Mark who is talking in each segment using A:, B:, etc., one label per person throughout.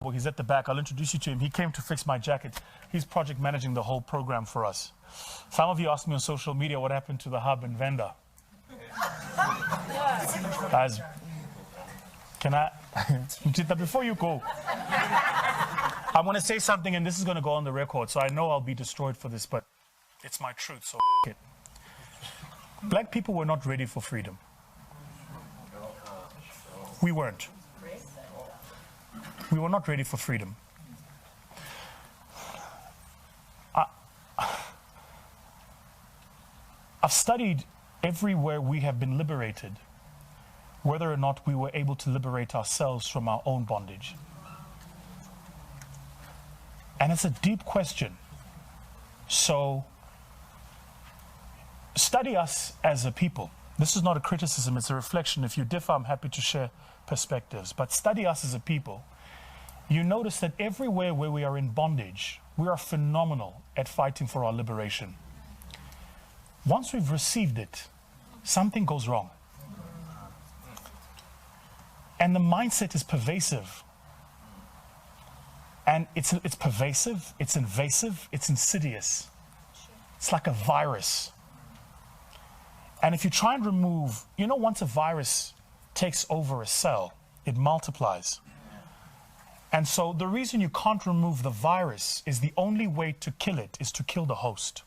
A: He's at the back. I'll introduce you to him. He came to fix my jacket. He's project managing the whole program for us. Some of you asked me on social media what happened to the hub in Venda. Guys, can I, before you go, I want to say something, and this is going to go on the record, so I know I'll be destroyed for this, but it's my truth, so it. Black people were not ready for freedom. We weren't. We were not ready for freedom. I've studied everywhere we have been liberated, whether or not we were able to liberate ourselves from our own bondage. And it's a deep question. So, study us as a people. This is not a criticism, it's a reflection. If you differ, I'm happy to share perspectives. But study us as a people. You notice that everywhere where we are in bondage, we are phenomenal at fighting for our liberation. Once we've received it, something goes wrong. And the mindset is pervasive. And it's pervasive, it's invasive, it's insidious. It's like a virus. And if you try and remove, you know, once a virus takes over a cell, it multiplies. And so the reason you can't remove the virus is the only way to kill it is to kill the host.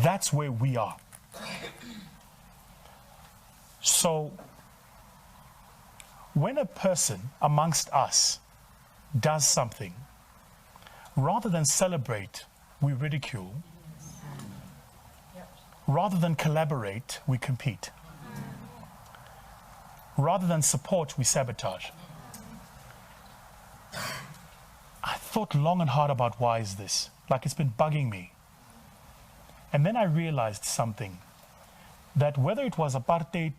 A: That's where we are. So when a person amongst us does something, rather than celebrate, we ridicule. Rather than collaborate, we compete. Rather than support, we sabotage. I thought long and hard about why is this? Like it's been bugging me. And then I realized something. That whether it was apartheid,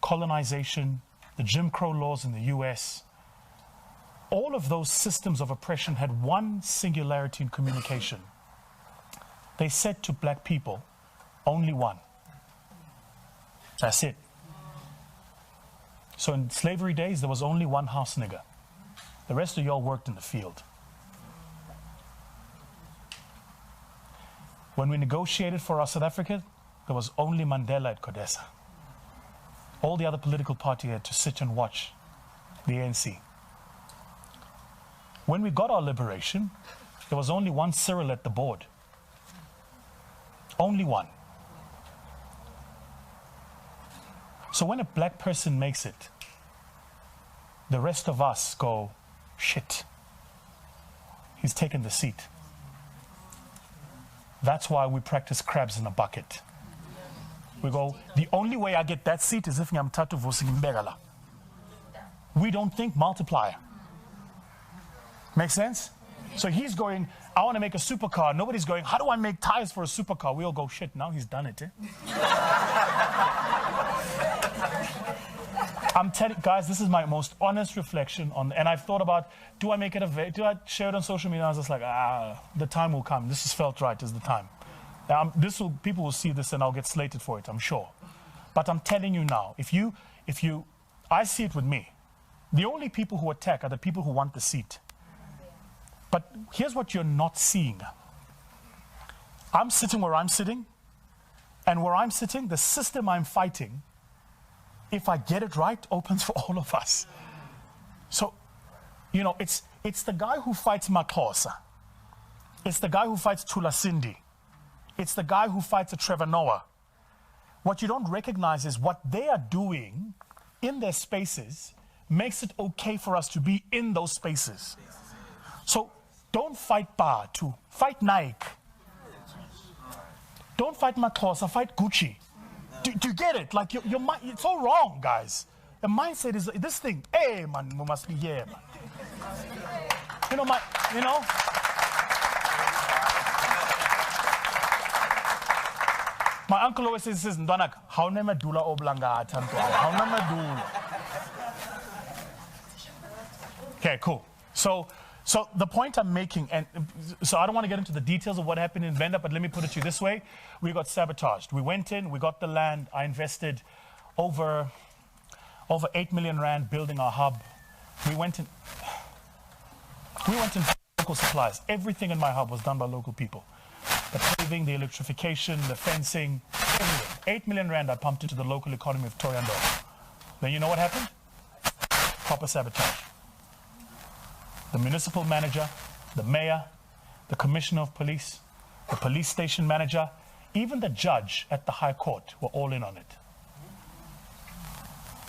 A: colonization, the Jim Crow laws in the US, all of those systems of oppression had one singularity in communication. They said to black people, only one. That's it. So in slavery days, there was only one house nigger. The rest of y'all worked in the field. When we negotiated for our South Africa, there was only Mandela at Codesa. All the other political parties had to sit and watch the ANC. When we got our liberation, there was only one Cyril at the board. Only one. So when a black person makes it, the rest of us go, shit, he's taken the seat. That's why we practice crabs in a bucket. We go, the only way I get that seat is if I'm tatu vusigimbegala. We don't think multiplier. Make sense? So he's going, I want to make a supercar. Nobody's going, how do I make tires for a supercar? We all go, shit, now he's done it. I'm telling guys, this is my most honest reflection on, and I've thought about, do I make it do I share it on social media? I was just like, the time will come. This has felt right is the time. People will see this and I'll get slated for it, I'm sure. But I'm telling you now, I see it with me. The only people who attack are the people who want the seat. But here's what you're not seeing. I'm sitting where I'm sitting, and where I'm sitting, the system I'm fighting, if I get it right, opens for all of us. So, you know, it's the guy who fights Makosa. It's the guy who fights Tula Cindy. It's the guy who fights a Trevor Noah. What you don't recognize is what they are doing in their spaces makes it okay for us to be in those spaces. So don't fight Batu, fight Nike. Don't fight Makosa, fight Gucci. Do you get it? Like your mind, it's all wrong, guys. The mindset is this thing. Hey, man, we must be here, man. My uncle always says, "Ndonak, how nema dula oblanga tanto, how nema dula." Okay, cool. So the point I'm making, and so I don't want to get into the details of what happened in Venda, but let me put it to you this way. We got sabotaged. We went in, we got the land. I invested over 8 million rand building our hub. We went in local supplies. Everything in my hub was done by local people. The paving, the electrification, the fencing, everything. 8 million rand I pumped into the local economy of Toyando. Then you know what happened? Proper sabotage. The municipal manager, the mayor, the commissioner of police, the police station manager, even the judge at the High Court were all in on it.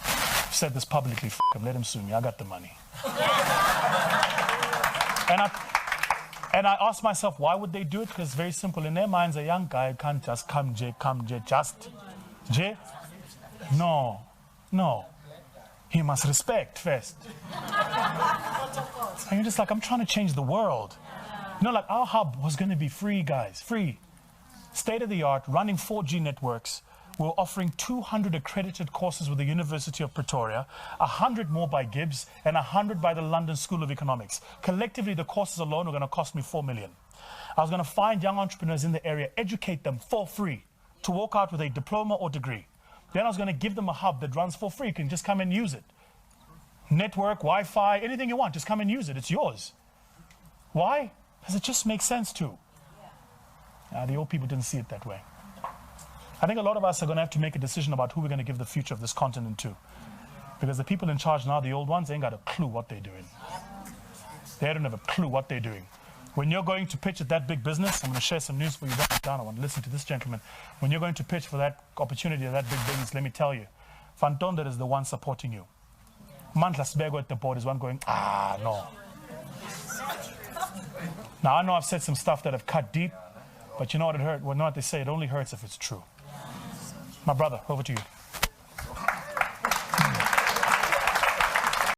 A: I've said this publicly, f him, let him sue me, I got the money. And I asked myself, why would they do it? Because it's very simple. In their minds, a young guy can't just come, just. J? No. He must respect first. And you're just like, I'm trying to change the world. You know, like our hub was going to be free, guys, free. State of the art, running 4G networks. We're offering 200 accredited courses with the University of Pretoria, 100 more by Gibbs, and 100 by the London School of Economics. Collectively, the courses alone are going to cost me 4 million. I was going to find young entrepreneurs in the area, educate them for free to walk out with a diploma or degree. Then I was going to give them a hub that runs for free. You can just come and use it. Network, Wi-Fi, anything you want, just come and use it. It's yours. Why? Because it just makes sense too. The old people didn't see it that way. I think a lot of us are going to have to make a decision about who we're going to give the future of this continent to. Because the people in charge now, the old ones, they ain't got a clue what they're doing. They don't have a clue what they're doing. When you're going to pitch at that big business, I'm going to share some news for you. Write it down. I want to listen to this gentleman. When you're going to pitch for that opportunity at that big business, let me tell you, Van Tonder is the one supporting you. Mandla Sbego at the board is one going, no. Now, I know I've said some stuff that have cut deep, but you know what it hurt? Well, you know what they say? It only hurts if it's true. My brother, over to you.